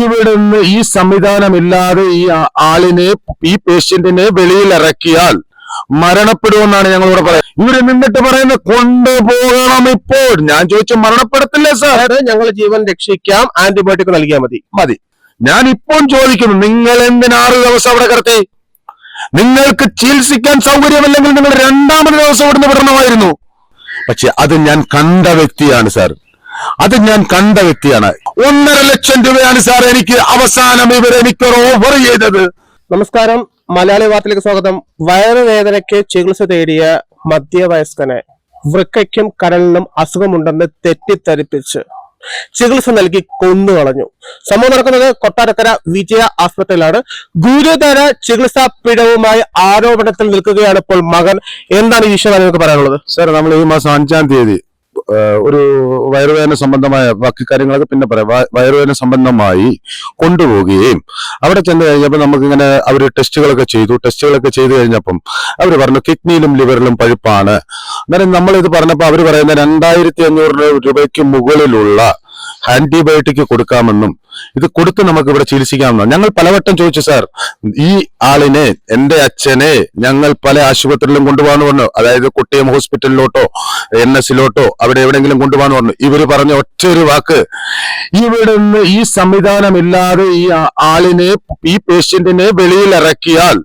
ഇവിടുന്ന് ഈ സംവിധാനമില്ലാതെ ആളിനെ ഈ പേഷ്യന്റിനെ വെളിയിൽ ഇറക്കിയാൽ മരണപ്പെടുമെന്നാണ് ഞങ്ങളോട് പറയുന്നത്. ഇവര് നിന്നിട്ട് പറയുന്നത് കൊണ്ടുപോകണം. ഇപ്പോൾ ഞാൻ ചോദിച്ചു, മരണപ്പെടത്തില്ലേ സാർ? ഞങ്ങൾ ജീവൻ രക്ഷിക്കാം, ആന്റിബയോട്ടിക് നൽകിയാൽ മതി. ഞാൻ ഇപ്പോൾ ചോദിക്കുന്നു, നിങ്ങൾ എന്തിന് 6 ദിവസം അവിടെ കിടത്തി? നിങ്ങൾക്ക് ചികിത്സിക്കാൻ സൗകര്യമില്ലെങ്കിൽ നിങ്ങൾ 2ാമത് ദിവസം ഇവിടുന്ന് വിടണമായിരുന്നു. പക്ഷെ അത് ഞാൻ കണ്ട വ്യക്തിയാണ് സാർ, അത് ഞാൻ കണ്ട വ്യക്തിയാണ്. 1.5 ലക്ഷം രൂപയാണ് സാർ എനിക്ക് അവസാനം എനിക്ക് ഓഫർ ചെയ്തത്. നമസ്കാരം, മലയാളി വാർത്തയിലേക്ക് സ്വാഗതം. വയറുവേദനയ്ക്ക് ചികിത്സ തേടിയ മധ്യവയസ്കനെ വൃക്കയ്ക്കും കരളിനും അസുഖമുണ്ടെന്ന് തെറ്റിദ്ധരിപ്പിച്ച് ചികിത്സ നൽകി കൊന്നുകളഞ്ഞു. സംഭവം നടക്കുന്നത് കൊട്ടാരക്കര വിജയ ആശുപത്രിയിലാണ്. ഗുരുതര ചികിത്സാ പിഴവുമായി ആരോപണത്തിൽ നിൽക്കുകയാണ് ഇപ്പോൾ മകൻ. എന്താണ് ഈ വിഷയം നിങ്ങൾക്ക് പറയാനുള്ളത്? സാർ, നമ്മൾ ഈ മാസം 5-ാം തീയതി ഒരു വയറുവേദന സംബന്ധമായ ബാക്കി കാര്യങ്ങളൊക്കെ പിന്നെ പറയാം. വയറുവേദന സംബന്ധമായി കൊണ്ടുപോവുകയും അവിടെ ചെന്ന് കഴിഞ്ഞപ്പോൾ നമുക്കിങ്ങനെ അവര് ടെസ്റ്റുകളൊക്കെ ചെയ്തു കഴിഞ്ഞപ്പം അവര് പറഞ്ഞു കിഡ്നിയിലും ലിവറിലും പഴുപ്പാണ്. അന്നേരം നമ്മളിത് പറഞ്ഞപ്പോൾ അവര് പറയുന്ന 2500 രൂപയ്ക്ക് മുകളിലുള്ള ആന്റിബയോട്ടിക് കൊടുക്കാമെന്നും ഇത് കൊടുത്ത് നമുക്ക് ഇവിടെ ചികിത്സിക്കാമെന്നും ഞങ്ങൾ പലവട്ടം ചോദിച്ചു. സാർ, ഈ ആളിനെ, എന്റെ അച്ഛനെ ഞങ്ങൾ പല ആശുപത്രിയിലും കൊണ്ടുപോകാന്ന് പറഞ്ഞു. അതായത് കുട്ടിയം ഹോസ്പിറ്റലിലോട്ടോ NSലോട്ടോ അവിടെ എവിടെയെങ്കിലും കൊണ്ടുപോകാന്ന് പറഞ്ഞു. ഇവര് പറഞ്ഞ ഒറ്റൊരു വാക്ക്, ഇവിടുന്ന് ഈ സംവിധാനമില്ലാതെ ഈ ആളിനെ, ഈ പേഷ്യന്റിനെ വെളിയിൽ ഇറക്കിയാൽ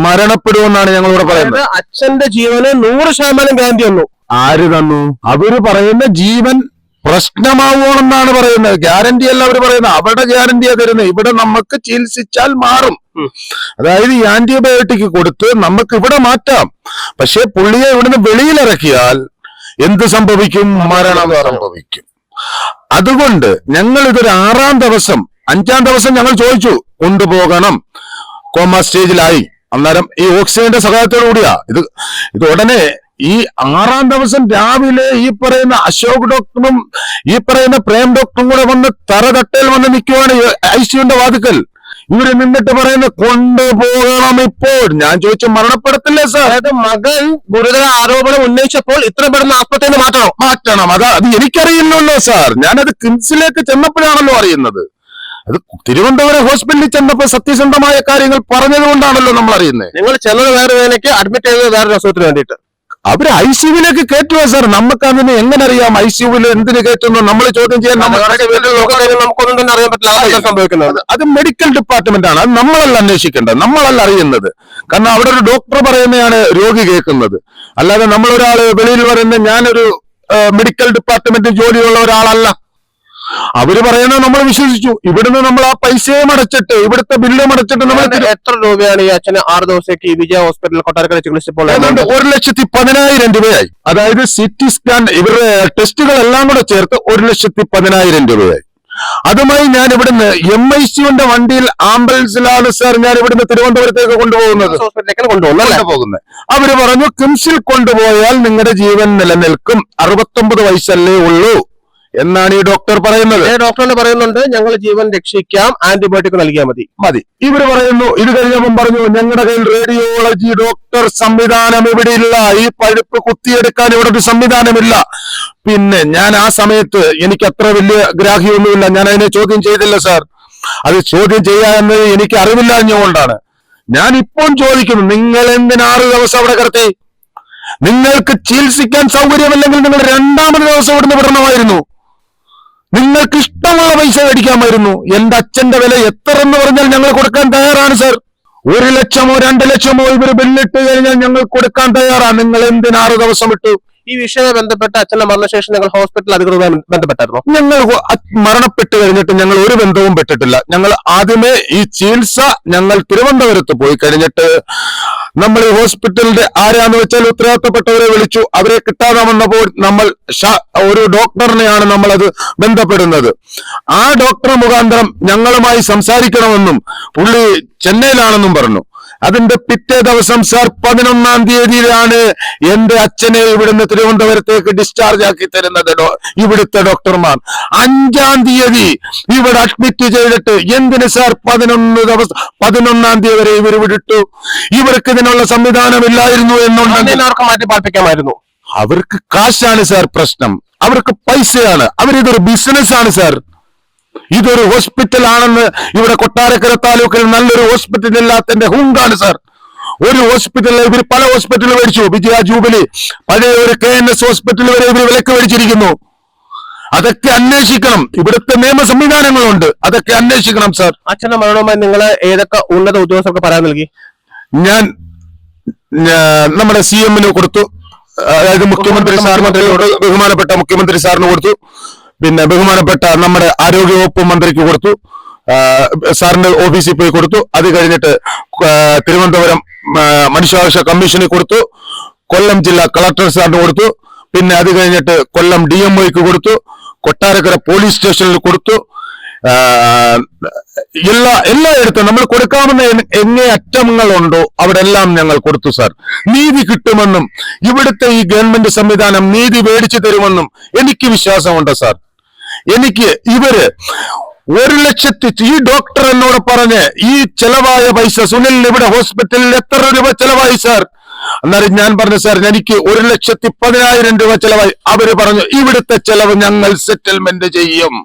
മരണപ്പെടുമെന്നാണ് ഞങ്ങളോട് പറയുന്നത്. അച്ഛന്റെ ജീവന് 100% ഗ്യാരണ്ടി തന്നു. ആര് തന്നു? അവര് പറയുന്ന ജീവൻ പ്രശ്നമാവുമെന്നാണ് പറയുന്നത്. ഗ്യാരണ്ടി അല്ല അവര് പറയുന്നത്, അവരുടെ ഗ്യാരണ്ടിയാ തരുന്നത്. ഇവിടെ നമുക്ക് ചികിത്സിച്ചാൽ മാറും. അതായത് ഈ ആന്റിബയോട്ടിക് കൊടുത്ത് നമുക്ക് ഇവിടെ മാറ്റാം. പക്ഷെ പുള്ളിയെ ഇവിടുന്ന് വെളിയിലിറക്കിയാൽ എന്ത് സംഭവിക്കും? മരണം സംഭവിക്കും. അതുകൊണ്ട് ഞങ്ങൾ ഇതൊരു 6-ാം ദിവസം, 5-ാം ദിവസം ഞങ്ങൾ ചോദിച്ചു കൊണ്ടുപോകണം. കോമ സ്റ്റേജിലായി. അന്നേരം ഈ ഓക്സിജന്റെ സഹായത്തോടു കൂടിയാ ഇത് ഉടനെ ഈ 6-ാം ദിവസം രാവിലെ ഈ പറയുന്ന അശോക് ഡോക്ടറും ഈ പറയുന്ന പ്രേം ഡോക്ടറും കൂടെ വന്ന് തറതട്ടയിൽ വന്ന് നിൽക്കുവാണ് ICUന്റെ വാതിക്കൽ. ഇവര് നിന്നിട്ട് പറയുന്നത് കൊണ്ടുപോകണം. ഇപ്പോൾ ഞാൻ ചോദിച്ചു, മരണപ്പെടത്തില്ലേ സാർ? അതായത് മകൻ ഗുരുതര ആരോപണം ഉന്നയിച്ചപ്പോൾ ഇത്ര പെടുന്ന ആസ്പത്രിയിൽ മാറ്റണം. അത് എനിക്കറിയില്ലല്ലോ സാർ. ഞാനത് കിംസിലേക്ക് ചെന്നപ്പോഴാണല്ലോ അറിയുന്നത്. അത് തിരുവനന്തപുരം ഹോസ്പിറ്റലിൽ ചെന്നപ്പോൾ സത്യസന്ധമായ കാര്യങ്ങൾ പറഞ്ഞതുകൊണ്ടാണല്ലോ നമ്മൾ അറിയുന്നത്. നിങ്ങൾ ചെന്നത് വയറുവേദനയ്ക്ക്, അഡ്മിറ്റ് ചെയ്തത് വേറൊരു അസുഖത്തിന് വേണ്ടിയിട്ട്. അവര് ICUവിലേക്ക് കയറ്റുക സാർ. നമുക്ക് അതിന് എങ്ങനെ അറിയാം ICUവിൽ എന്തിനു കയറ്റുന്നു? നമ്മൾ ചോദ്യം ചെയ്യാൻ നമുക്കൊന്നും തന്നെ അറിയാൻ പറ്റില്ല സംഭവിക്കുന്നത്. അത് മെഡിക്കൽ ഡിപ്പാർട്ട്മെന്റ് ആണ്. അത് നമ്മളല്ല അന്വേഷിക്കേണ്ടത്, നമ്മളല്ല അറിയുന്നത്. കാരണം അവിടെ ഒരു ഡോക്ടർ പറയുന്നതാണ് രോഗി കേൾക്കുന്നത്. അല്ലാതെ നമ്മളൊരാള് വെളിയിൽ പറയുന്നത് ഞാനൊരു മെഡിക്കൽ ഡിപ്പാർട്ട്മെന്റ് ജോലിയുള്ള ഒരാളല്ല. അവര് പറയുന്നത് നമ്മൾ വിശ്വസിച്ചു. ഇവിടുന്ന് നമ്മൾ ആ പൈസയും അടച്ചിട്ട്, ഇവിടുത്തെ ബില്ലും അടച്ചിട്ട് നമ്മൾ എത്ര രൂപയാണ് ഈ അച്ഛന് 6 ദിവസത്തേക്ക് വിജയ ഹോസ്പിറ്റലിൽ കൊട്ടാരക്കര ചികിത്സിച്ചപ്പോൾ? 1,10,000 രൂപയായി. അതായത് CT സ്കാൻ, ഇവരുടെ ടെസ്റ്റുകളെല്ലാം കൂടെ ചേർത്ത് 1,10,000 രൂപയായി. അതുമായി ഞാൻ ഇവിടുന്ന് MICUന്റെ വണ്ടിയിൽ, ആംബുലൻസിലാണ് സാർ ഞാൻ ഇവിടുന്ന് തിരുവനന്തപുരത്തേക്ക് കൊണ്ടുപോകുന്നത്. അവര് പറഞ്ഞു കിംസിൽ കൊണ്ടുപോയാൽ നിങ്ങളുടെ ജീവൻ നിലനിൽക്കും, 69 വയസ്സല്ലേ ഉള്ളൂ എന്നാണ് ഈ ഡോക്ടർ പറയുന്നത്. ഡോക്ടറിന് പറയുന്നുണ്ട് ഞങ്ങൾ ജീവൻ രക്ഷിക്കാം, ആന്റിബയോട്ടിക് നൽകിയാൽ മതി. ഇവര് പറയുന്നു. ഇത് കഴിഞ്ഞപ്പം പറഞ്ഞു ഞങ്ങളുടെ കയ്യിൽ റേഡിയോളജി ഡോക്ടർ സംവിധാനം ഇവിടെ ഇല്ല, ഈ പഴുപ്പ് കുത്തിയെടുക്കാൻ ഇവിടെ ഒരു സംവിധാനമില്ല. പിന്നെ ഞാൻ ആ സമയത്ത് എനിക്ക് അത്ര വലിയ ഗ്രാഹ്യമൊന്നുമില്ല, ഞാൻ അതിനെ ചോദ്യം ചെയ്തില്ല സാർ. അത് ചോദ്യം ചെയ്യാമെന്ന് എനിക്ക് അറിവില്ലാഞ്ഞുകൊണ്ടാണ് ഞാൻ ഇപ്പോൾ ചോദിക്കുന്നു, നിങ്ങൾ എന്തിന് 6 ദിവസം അവിടെ കിടത്തി? നിങ്ങൾക്ക് ചികിത്സിക്കാൻ സൗകര്യമില്ലെങ്കിൽ നിങ്ങൾ 2ാമത് ദിവസം ഇവിടുന്ന് വിടണമായിരുന്നു. നിങ്ങൾക്ക് ഇഷ്ടമുള്ള പൈസ മേടിക്കാമായിരുന്നു. എന്റെ അച്ഛന്റെ വില എത്ര എന്ന് പറഞ്ഞാൽ ഞങ്ങൾ കൊടുക്കാൻ തയ്യാറാണ് സാർ. 1 ലക്ഷമോ 2 ലക്ഷമോ ഇവര് ബില്ലിട്ട് കഴിഞ്ഞാൽ ഞങ്ങൾ കൊടുക്കാൻ തയ്യാറാണ്. നിങ്ങൾ എന്തിന് 6 ദിവസം ഇട്ടു? ഈ വിഷയവുമായി ബന്ധപ്പെട്ട് അച്ഛന്റെ മരണശേഷം നിങ്ങൾ ഹോസ്പിറ്റൽ അധികൃതരുമായി ബന്ധപ്പെട്ടായിരുന്നു? ഞങ്ങൾ മരണപ്പെട്ട് കഴിഞ്ഞിട്ട് ഞങ്ങൾ ഒരു ബന്ധവും പെട്ടിട്ടില്ല. ഞങ്ങൾ ആദ്യമേ ഈ ചികിത്സ ഞങ്ങൾ തിരുവനന്തപുരത്ത് പോയി കഴിഞ്ഞിട്ട് നമ്മൾ ഈ ഹോസ്പിറ്റലിന്റെ ആരാന്ന് വെച്ചാൽ ഉത്തരവാദിത്തപ്പെട്ടവരെ വിളിച്ചു. അവരെ കിട്ടാതെ വന്നപ്പോൾ നമ്മൾ ഒരു ഡോക്ടറിനെയാണ് നമ്മളത് ബന്ധപ്പെടുന്നത്. ആ ഡോക്ടർ മുഖാന്തരം ഞങ്ങളുമായി സംസാരിക്കണമെന്നും പുള്ളി ചെന്നൈയിലാണെന്നും പറഞ്ഞു. അതിന്റെ പിറ്റേ ദിവസം സാർ 11-ാം തീയതിയിലാണ് എന്റെ അച്ഛനെ ഇവിടുന്ന് തിരുവനന്തപുരത്തേക്ക് ഡിസ്ചാർജ് ആക്കി തരുന്നത് ഇവിടുത്തെ ഡോക്ടർമാർ. 5-ാം തീയതി ഇവിടെ അഡ്മിറ്റ് ചെയ്തിട്ട് എന്തിന് സാർ 11-ാം തീയതി വരെ ഇവർ വിട്ടു? ഇവർക്ക് ഇതിനുള്ള സംവിധാനമില്ലായിരുന്നു എന്നുണ്ടെങ്കിൽ മാറ്റി പാർപ്പിക്കാമായിരുന്നു. അവർക്ക് കാശാണ് സാർ പ്രശ്നം, അവർക്ക് പൈസയാണ്. അവരിതൊരു ബിസിനസ് ആണ് സാർ. ഇതൊരു ഹോസ്പിറ്റൽ ആണെന്ന് ഇവിടെ കൊട്ടാരക്കര താലൂക്കിൽ നല്ലൊരു ഹോസ്പിറ്റൽ ഇല്ലാത്തതിന്റെ ഹുങ്കാണ് സാർ. ഒരു ഹോസ്പിറ്റലിൽ ഇവർ പല ഹോസ്പിറ്റൽ മേടിച്ചു. വിജയ ജൂബിലി, പഴയ ഒരു KNS ഹോസ്പിറ്റൽ വരെ ഇവർ വിലക്ക് മേടിച്ചിരിക്കുന്നു. അതൊക്കെ അന്വേഷിക്കണം. ഇവിടുത്തെ നിയമ സംവിധാനങ്ങളുണ്ട്, അതൊക്കെ അന്വേഷിക്കണം സാർ. അച്ഛന്റെ മരണവുമായി നിങ്ങൾ ഏതൊക്കെ ഉന്നത ഉദ്യോഗസ്ഥർക്ക് പറയാൻ നൽകി? ഞാൻ നമ്മുടെ CM-ന് കൊടുത്തു, അതായത് മുഖ്യമന്ത്രി സാറിന്, ബഹുമാനപ്പെട്ട മുഖ്യമന്ത്രി സാറിന് കൊടുത്തു, പിന്നെ ബഹുമാനപ്പെട്ട നമ്മുടെ ആരോഗ്യവകുപ്പ് മന്ത്രിക്ക് കൊടുത്തു, സാറിന്റെ ഓഫീസിൽ പോയി കൊടുത്തു. അത് കഴിഞ്ഞിട്ട് തിരുവനന്തപുരം മനുഷ്യാവകാശ കമ്മീഷന് കൊടുത്തു, കൊല്ലം ജില്ലാ കളക്ടർ സാറിന് കൊടുത്തു, പിന്നെ അത് കഴിഞ്ഞിട്ട് കൊല്ലം DMO-ക്ക് കൊടുത്തു, കൊട്ടാരക്കര പോലീസ് സ്റ്റേഷനിൽ കൊടുത്തു. എല്ലായിടത്തും നമ്മൾ കൊടുക്കാവുന്ന എങ്ങേ അറ്റങ്ങളുണ്ടോ അവിടെ എല്ലാം ഞങ്ങൾ കൊടുത്തു സാർ. നീതി കിട്ടുമെന്നും ഇവിടുത്തെ ഈ ഗവൺമെന്റ് സംവിധാനം നീതി മേടിച്ചു തരുമെന്നും എനിക്ക് വിശ്വാസമുണ്ട് സാർ. എനിക്ക് ഇവര് 1 ലക്ഷത്തി, ഈ ഡോക്ടർ എന്നോട് പറഞ്ഞ് ഈ ചെലവായ പൈസ സുനിലിന് ഇവിടെ ഹോസ്പിറ്റലിൽ എത്ര രൂപ ചെലവായി സാർ? എന്നാലും ഞാൻ പറഞ്ഞു സാർ എനിക്ക് 1,10,000 രൂപ ചെലവായി. അവര് പറഞ്ഞു ഇവിടുത്തെ ചെലവ് ഞങ്ങൾ സെറ്റിൽമെന്റ് ചെയ്യും.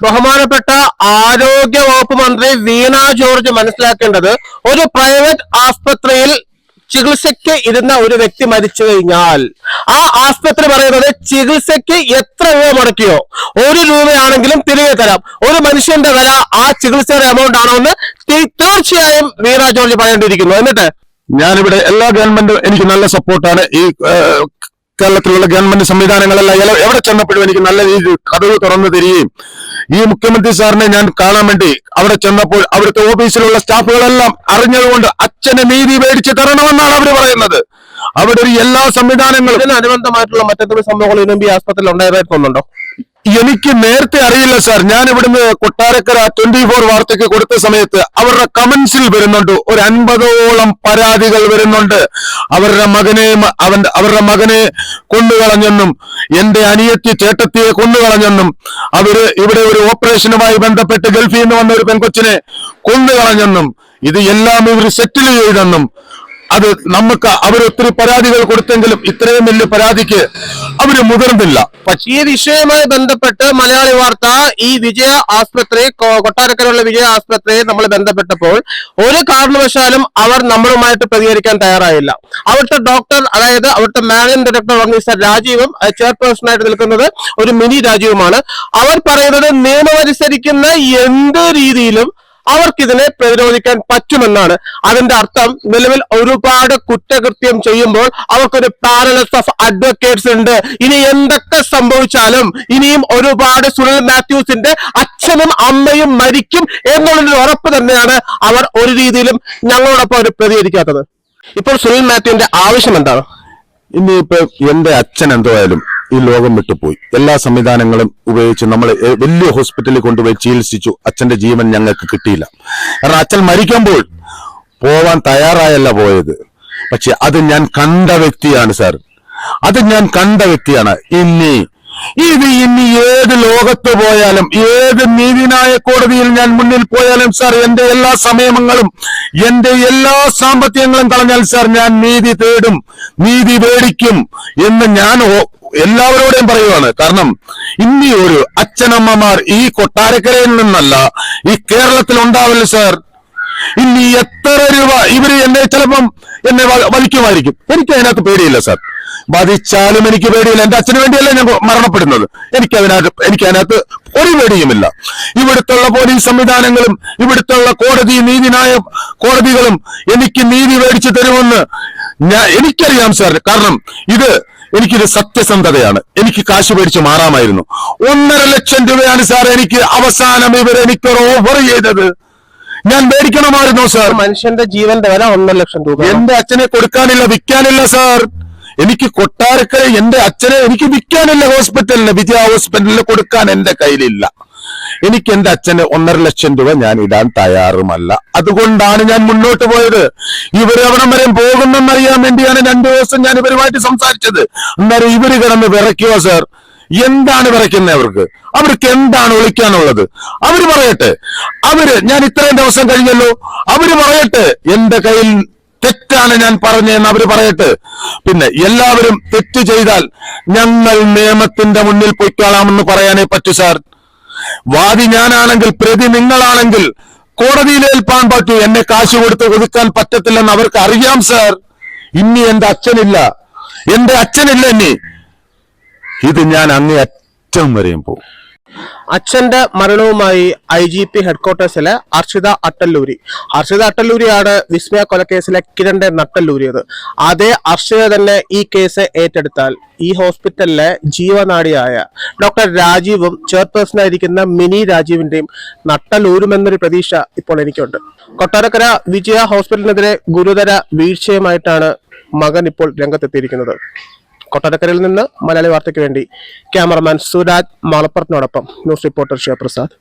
ബഹുമാനപ്പെട്ട ആരോഗ്യ വകുപ്പ് മന്ത്രി വീണ ജോർജ് മനസ്സിലാക്കേണ്ടത്, ഒരു പ്രൈവറ്റ് ആസ്പത്രിയിൽ ചികിത്സയ്ക്ക് ഇരുന്ന ഒരു വ്യക്തി മരിച്ചു കഴിഞ്ഞാൽ ആ ആസ്പത്രി പറയുന്നത് ചികിത്സയ്ക്ക് എത്ര രൂപ മുടക്കിയോ 1 രൂപയാണെങ്കിലും തിരികെ തരാം. ഒരു മനുഷ്യന്റെ വില ആ ചികിത്സയുടെ എമൗണ്ട് ആണോ എന്ന് തീർച്ചയായും വീണ ജോർജ് പറയേണ്ടിയിരിക്കുന്നു. എന്നിട്ട് ഞാനിവിടെ എല്ലാ ഗവൺമെന്റും എനിക്ക് നല്ല സപ്പോർട്ടാണ്. ഈ കേരളത്തിലുള്ള ഗവൺമെന്റ് സംവിധാനങ്ങളെല്ലാം എവിടെ ചെന്നപ്പോഴും എനിക്ക് നല്ല രീതിയിൽ കഥവ് തുറന്നു തരികയും, ഈ മുഖ്യമന്ത്രി സാറിനെ ഞാൻ കാണാൻ വേണ്ടി അവിടെ ചെന്നപ്പോൾ അവിടുത്തെ ഓഫീസിലുള്ള സ്റ്റാഫുകളെല്ലാം അറിഞ്ഞതുകൊണ്ട് അച്ഛനെ നീതി മേടിച്ച് തരണമെന്നാണ് അവർ പറയുന്നത്. അവിടെ ഒരു എല്ലാ സംവിധാനങ്ങളും, ഇതിനനുബന്ധമായിട്ടുള്ള മറ്റെന്തെങ്കിലും സംഭവങ്ങൾ ഇനി ആസ്പത്രിയിൽ ഉണ്ടായതായി തോന്നുന്നുണ്ടോ? എനിക്ക് നേരത്തെ അറിയില്ല സാർ. ഞാൻ ഇവിടുന്ന് കൊട്ടാരക്കര 24 വാർത്തയ്ക്ക് കൊടുത്ത സമയത്ത് അവരുടെ കമന്റ്സിൽ വരുന്നുണ്ട്, ഒരു 50ഓളം പരാതികൾ വരുന്നുണ്ട്. അവരുടെ മകനെ കൊന്നുകളഞ്ഞെന്നും എന്റെ അനിയത്തി ചേട്ടത്തിയെ കൊന്നുകളഞ്ഞെന്നും അവര് ഇവിടെ ഒരു ഓപ്പറേഷനുമായി ബന്ധപ്പെട്ട് ഗൾഫിൽ നിന്ന് വന്ന ഒരു പെൺകൊച്ചിനെ കൊന്നുകളഞ്ഞെന്നും ഇത് എല്ലാം ഇവർ സെറ്റിൽ ചെയ്തെന്നും, അത് നമുക്ക് അവരൊത്തിരി പരാതികൾ കൊടുത്തെങ്കിലും ഇത്രയും വലിയ പരാതിക്ക് അവര് മുതിർന്നില്ല. ഈ വിഷയവുമായി ബന്ധപ്പെട്ട് മലയാളി വാർത്ത ഈ വിജയ ആസ്പത്രി, കൊട്ടാരക്കരയുള്ള വിജയ ആസ്പത്രിയെ നമ്മൾ ബന്ധപ്പെട്ടപ്പോൾ ഒരു കാരണവശാലും അവർ നമ്മളുമായിട്ട് പ്രതികരിക്കാൻ തയ്യാറായില്ല. അവിടുത്തെ ഡോക്ടർ, അതായത് അവിടുത്തെ മാനേജിംഗ് ഡയറക്ടർ മിസ്റ്റർ രാജീവും ചെയർപേഴ്സണായിട്ട് നിൽക്കുന്നത് ഒരു മിനി രാജീവുമാണ്. അവർ പറയുന്നത് നിയമമനുസരിക്കുന്ന എന്ത് രീതിയിലും അവർക്കിതിനെ പ്രതിരോധിക്കാൻ പറ്റുമെന്നാണ്. അതിന്റെ അർത്ഥം നിലവിൽ ഒരുപാട് കുറ്റകൃത്യം ചെയ്യുമ്പോൾ അവർക്കൊരു പാനലിസ്റ്റ് ഓഫ് അഡ്വക്കേറ്റ്സ് ഉണ്ട്. ഇനി എന്തൊക്കെ സംഭവിച്ചാലും ഇനിയും ഒരുപാട് സുനിൽ മാത്യൂസിന്റെ അച്ഛനും അമ്മയും മരിക്കും എന്നുള്ളൊരു ഉറപ്പ് തന്നെയാണ് അവർ ഒരു രീതിയിലും ഞങ്ങളോടൊപ്പം അവർ പ്രതികരിക്കാത്തത്. ഇപ്പോൾ സുനിൽ മാത്യുവിന്റെ ആവശ്യം എന്താണ്? ഇനിയിപ്പോ എന്റെ അച്ഛൻ എന്തായാലും ഈ ലോകം വിട്ടുപോയി. എല്ലാ സംവിധാനങ്ങളും ഉപയോഗിച്ച് നമ്മൾ വലിയ ഹോസ്പിറ്റലിൽ കൊണ്ടുപോയി ചികിത്സിച്ചു. അച്ഛന്റെ ജീവൻ ഞങ്ങൾക്ക് കിട്ടിയില്ല. കാരണം അച്ഛൻ മരിക്കുമ്പോൾ പോവാൻ തയ്യാറായല്ല പോയത്. പക്ഷെ അത് ഞാൻ കണ്ട വ്യക്തിയാണ് സാർ, അത് ഞാൻ കണ്ട വ്യക്തിയാണ്. ഇനി ഏത് ലോകത്ത് പോയാലും, ഏത് നീതിന്യായ കോടതിയിൽ ഞാൻ മുന്നിൽ പോയാലും സാർ, എന്റെ എല്ലാ സമയങ്ങളും എന്റെ എല്ലാ സാമ്പത്തികങ്ങളും കളഞ്ഞാൽ സാർ ഞാൻ നീതി തേടും, നീതി മേടിക്കും എന്ന് ഞാൻ എല്ലാവരോടും പറയുവാണ്. കാരണം ഇനി ഒരു അച്ഛനമ്മമാർ ഈ കൊട്ടാരക്കരയിൽ നിന്നല്ല ഈ കേരളത്തിൽ ഉണ്ടാവില്ല സാർ. ഇനി എത്ര രൂപ ഇവര് ചിലപ്പം എന്നെ വധിക്കുമായിരിക്കും. എനിക്ക് അതിനകത്ത് പേടിയില്ല സാർ. വധിച്ചാലും എനിക്ക് പേടിയില്ല. എന്റെ അച്ഛന് വേണ്ടിയല്ല ഞാൻ മരണപ്പെടുന്നത്. എനിക്കതിനകത്ത് ഒരു പേടിയുമില്ല. ഇവിടുത്തുള്ള പോലീസ് സംവിധാനങ്ങളും ഇവിടുത്തുള്ള നീതിന്യായ കോടതികളും എനിക്ക് നീതി മേടിച്ചു തരുമെന്ന് എനിക്കറിയാം സാർ. കാരണം എനിക്കിത് സത്യസന്ധതയാണ്. എനിക്ക് കാശ് മേടിച്ച് മാറാമായിരുന്നു. 1.5 ലക്ഷം രൂപയാണ് സാർ എനിക്ക് അവസാനം എനിക്കൊരു ഓഫർ ചെയ്തത്. ഞാൻ മേടിക്കണമായിരുന്നോ സാർ? മനുഷ്യന്റെ ജീവന്റെ വില 1.5 ലക്ഷം രൂപ. എന്റെ അച്ഛനെ കൊടുക്കാനില്ല, വിൽക്കാനില്ല സാർ. എനിക്ക് കൊട്ടാരക്കര എന്റെ അച്ഛനെ എനിക്ക് വിൽക്കാനില്ല. ഹോസ്പിറ്റലിന്, വിജയ ഹോസ്പിറ്റലിന് കൊടുക്കാൻ എന്റെ കയ്യിലില്ല. എനിക്ക് എന്റെ അച്ഛന് 1.5 ലക്ഷം രൂപ ഞാൻ ഇടാൻ തയ്യാറുമല്ല. അതുകൊണ്ടാണ് ഞാൻ മുന്നോട്ട് പോയത്. ഇവര് എവിടം വരെ പോകുന്നെന്നറിയാൻ വേണ്ടിയാണ് 2 ദിവസം ഞാൻ ഇവരുമായിട്ട് സംസാരിച്ചത്. അന്നേരം ഇവര് കിടന്ന് വിറയ്ക്കുവോ സാർ? എന്താണ് വിറയ്ക്കുന്നത്? അവർക്ക് എന്താണ് വിളിക്കാനുള്ളത്? അവര് പറയട്ടെ. ഞാൻ ഇത്രയും ദിവസം കഴിഞ്ഞല്ലോ, അവര് പറയട്ടെ. എന്റെ കയ്യിൽ തെറ്റാണ് ഞാൻ പറഞ്ഞതെന്ന് അവര് പറയട്ടെ. പിന്നെ എല്ലാവരും തെറ്റ് ചെയ്താൽ ഞങ്ങൾ നിയമത്തിന്റെ മുന്നിൽ പൊയ്ക്കോളാമെന്ന് പറയാനേ പറ്റൂ സാർ. വാദി ഞാനാണെങ്കിൽ പ്രതി നിങ്ങളാണെങ്കിൽ കോടതിയിൽ ഏൽപ്പാൻ പറ്റൂ. എന്നെ കാശ് കൊടുത്ത് ഒതുക്കാൻ പറ്റത്തില്ലെന്ന് അവർക്ക് അറിയാം സർ. ഇനി എന്റെ അച്ഛനില്ല ഇനി. ഇത് ഞാൻ അങ്ങേ അറ്റം വരെയും പോകും. അച്ഛന്റെ മരണവുമായി IGP ഹെഡ്ക്വാർട്ടേഴ്സിലെ അർഷിത അട്ടല്ലൂരിയാണ് വിസ്മയ കൊലക്കേസിലെ കിരണിന്റെ നട്ടല്ലൂരിയത്. അതേ അർഷിത തന്നെ ഈ കേസ് ഏറ്റെടുത്താൽ ഈ ഹോസ്പിറ്റലിലെ ജീവനാഡിയായ ഡോക്ടർ രാജീവും ചെയർപേഴ്സണായിരിക്കുന്ന മിനി രാജീവിന്റെയും നട്ടലൂരുമെന്നൊരു പ്രതീക്ഷ ഇപ്പോൾ എനിക്കുണ്ട്. കൊട്ടാരക്കര വിജയ ഹോസ്പിറ്റലിനെതിരെ ഗുരുതര വീഴ്ചയുമായിട്ടാണ് മകൻ ഇപ്പോൾ രംഗത്തെത്തിയിരിക്കുന്നത്. കൊട്ടാരക്കരയിൽ നിന്ന് മലയാളി വാർത്തയ്ക്ക് വേണ്ടി ക്യാമറമാൻ സുരാജ് മാളപ്പുറത്തിനോടൊപ്പം ന്യൂസ് റിപ്പോർട്ടർ ശിവപ്രസാദ്.